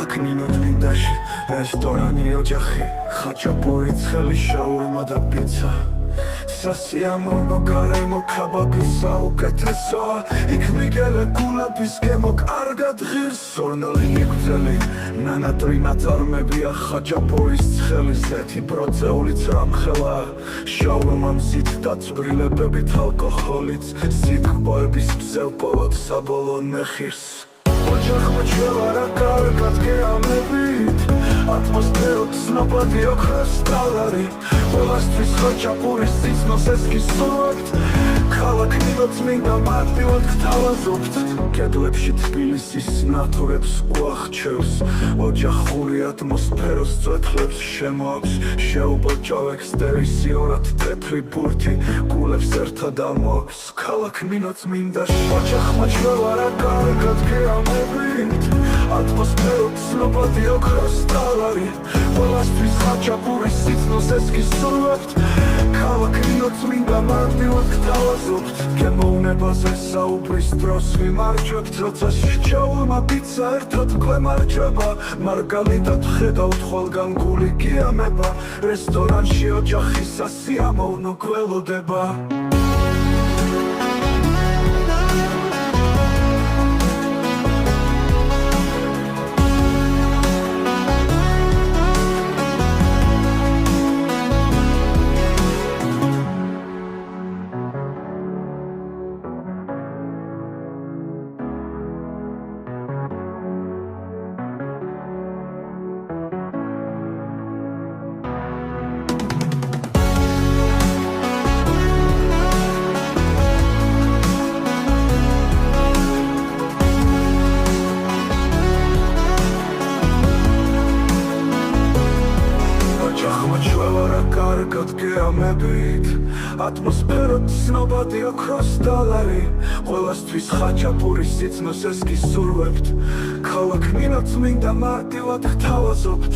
ქალაქნინო წმინდაში რესტორანი ოჯახი ხაჭაპური ცხელი შაურმა და პიცა სასიამოვნო გარემო ქაბაბი საუკეთესოა იქ მიგელე გულების გემო კარგად ღირს სორნელი მიგრძელი ნანატრინა წარმებია ხაჭაპურის ცხელის ეთი ბროწეულიც რამხელა შაურმა მზით დაწვრილებებით ალკოჰოლიც სიტყვების ბზელპოვოთ საბოლოო ნეხირს ოჯახმა ჩვევარა კარგად გეამებით ატმოსფეროთ ცნობადი ოქროს ტალარი ყველასთვის ხაჭაპურის სიცნოს ეს კი სურვებთ ქალაქნინო წმინდა მარტივად გთავაზობთ კედლებში თბილისის ნათურებს უახჩევს ოჯახური ატმოსფეროს წვეთლებს შემოაქვს შეუბოჭავ ექსტერისიორად ტეფლი ბურთი გულებს ერთად ამოაქვს ქალაქნინო წმინდაში ოჯახმა ჩვევარა კარგად გეამებით ატმოსფეროთ ცნობადი ოქროს ტალარი ყველასთვის ხაჭაპურის სიცნოს ეს კი სურვებთ ქალაქნინო წმინდა მარტივად გთავაზობთ გემოვნებაზე საუბრის დროს ვიმარჯვებთ როცა შეჭაურმა პიცა ერთად გვემარჯვება მარგალიტად ვხედავთ ყველგან გული გიამება რესტორანში ოჯახი სასიამოვნო გველოდება კარგად გეამებით ატმოსფეროთ ცნობადი ოქროს ტალარი ყველასთვის ხაჭაპურის სიცნოს ეს კი სურვებთ ქალაქნინო წმინდა მარტივად გთავაზობთ